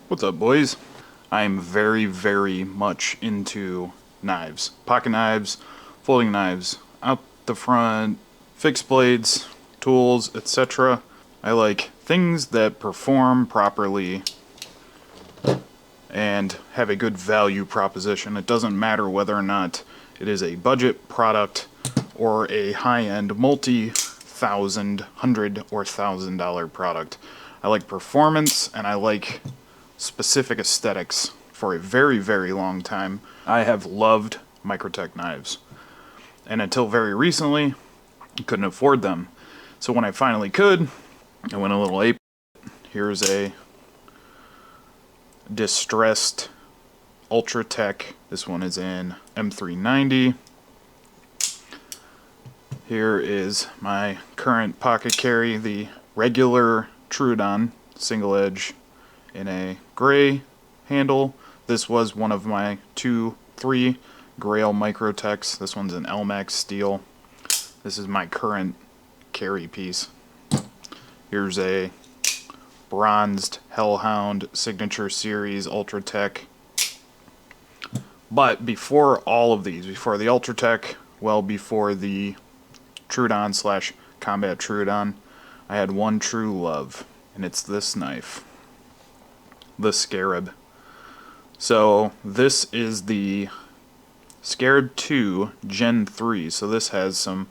What's up, boys? I'm very much into knives. Pocket knives, folding knives, out the front, fixed blades, tools, etc. I like things that perform properly and have a good value proposition. It doesn't matter whether or not it is a budget product or a high-end multi-thousand, $100 or $1,000 product. I like performance and I like specific aesthetics. For a very long time, I have loved Microtech knives. And until very recently, I couldn't afford them. So when I finally could, I went a little ape. Here's a distressed Ultratech. This one is in M390. Here is my current pocket carry, the regular Troodon single edge in a gray handle. This was one of my 2-3 Grail Microtechs. This one's an LMAX steel. This is my current carry piece. Here's a bronzed Hellhound Signature Series Ultratech. But before all of these, before the Ultratech, well before the Troodon / Combat Troodon, I had one true love, and it's this knife, the Scarab. So this is the Scarab 2 Gen 3, so this has some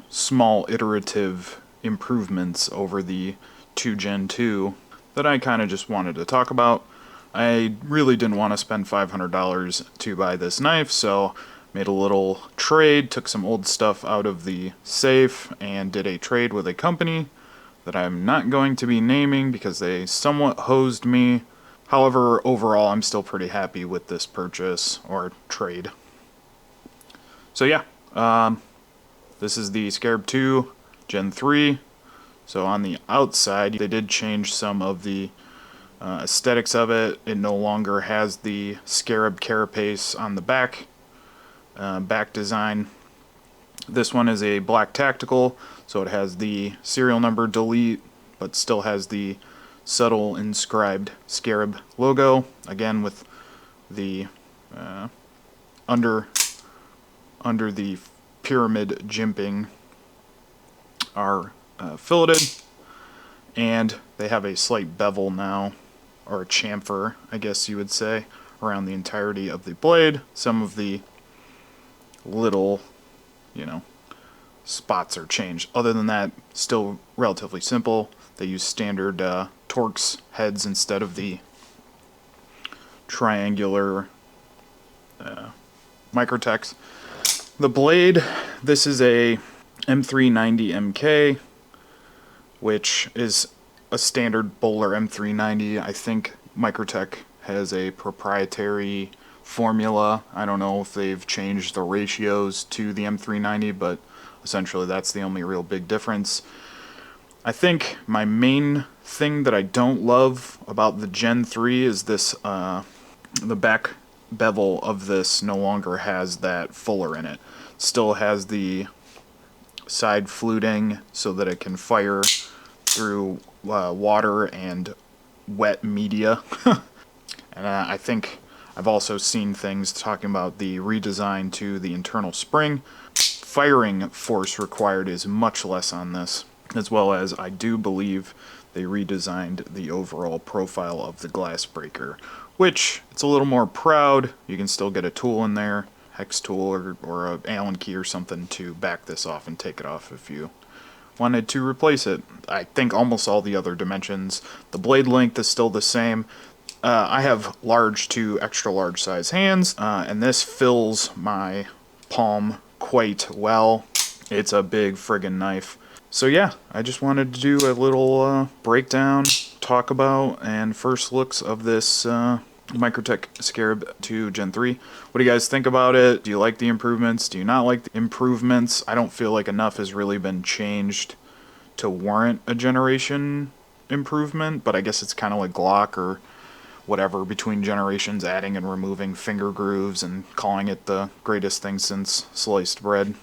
small iterative improvements over the 2 Gen 2 that I kind of just wanted to talk about. I really didn't want to spend $500 to buy this knife, so made a little trade, took some old stuff out of the safe, and did a trade with a company that I'm not going to be naming because they somewhat hosed me. However, overall, I'm still pretty happy with this purchase or trade. So yeah, this is the Scarab 2 Gen 3. So on the outside, they did change some of the aesthetics of it. It no longer has the Scarab carapace on the back design. This one is a black tactical, so it has the serial number delete, but still has the subtle inscribed Scarab logo, again with the under the pyramid jimping are filleted, and they have a slight bevel now, or a chamfer, I guess you would say, around the entirety of the blade. Some of the little, spots are changed. Other than that, still relatively simple. They use standard Torx heads instead of the triangular Microtechs. The blade, this is a M390 MK, which is a standard Bowler M390. I think Microtech has a proprietary formula. I don't know if they've changed the ratios to the M390, but essentially that's the only real big difference. I think my main thing that I don't love about the Gen 3 is this, the back bevel of this no longer has that fuller in it. Still has the side fluting so that it can fire through water and wet media. And I think I've also seen things talking about the redesign to the internal spring. Firing force required is much less on this, as well as I do believe they redesigned the overall profile of the glass breaker, which it's a little more proud. You can still get a tool in there, hex tool or an Allen key or something to back this off and take it off if you wanted to replace it. I think almost all the other dimensions. The blade length is still the same. I have large to extra large size hands, and this fills my palm quite well. It's a big friggin' knife. So yeah, I just wanted to do a little breakdown, talk about, and first looks of this Microtech Scarab 2 Gen 3. What do you guys think about it? Do you like the improvements? Do you not like the improvements? I don't feel like enough has really been changed to warrant a generation improvement, but I guess it's kind of like Glock or whatever, between generations, adding and removing finger grooves and calling it the greatest thing since sliced bread.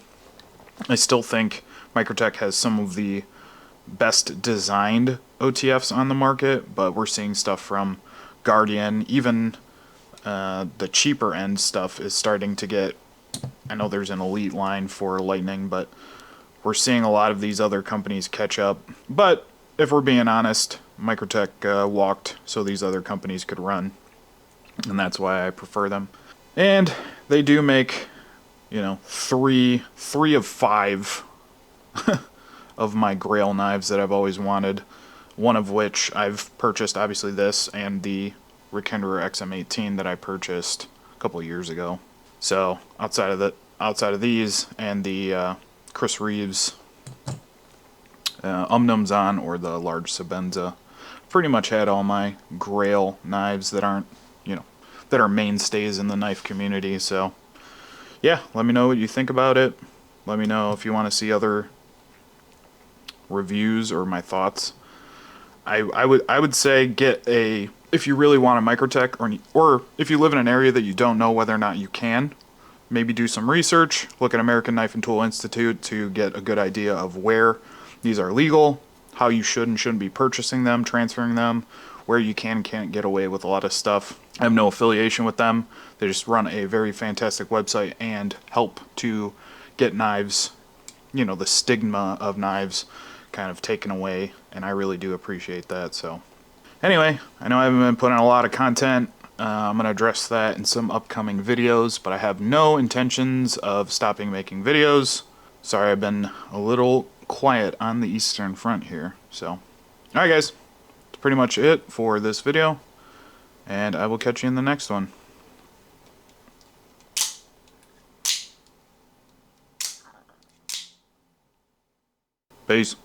I still think Microtech has some of the best designed OTFs on the market, but we're seeing stuff from Guardian, even the cheaper end stuff is starting to get, I know there's an elite line for Lightning, but we're seeing a lot of these other companies catch up. But if we're being honest, Microtech walked so these other companies could run, and that's why I prefer them. And they do make, you know, three of five of my Grail knives that I've always wanted. One of which I've purchased, obviously this, and the Rickenderer XM18 that I purchased a couple of years ago. So outside of these and the Chris Reeves 𝚤𝚆𝖒𝖕𝖕𝖔𝖗𝖆𝖄 or the large Sebenza, pretty much had all my Grail knives that aren't, you know, that are mainstays in the knife community. So yeah, let me know what you think about it. Let me know if you want to see other reviews or my thoughts. I would say get a, if you really want a Microtech, or if you live in an area that you don't know whether or not you can, maybe do some research, look at American Knife and Tool Institute to get a good idea of where these are legal, how you should and shouldn't be purchasing them, transferring them, where you can and can't get away with a lot of stuff. I have no affiliation with them. They just run a very fantastic website and help to get knives, you know, the stigma of knives kind of taken away, and I really do appreciate that. So anyway, I know I haven't been putting out a lot of content. I'm going to address that in some upcoming videos, but I have no intentions of stopping making videos. Sorry, I've been a little quiet on the Eastern Front here. So alright guys, that's pretty much it for this video, and I will catch you in the next one. Peace.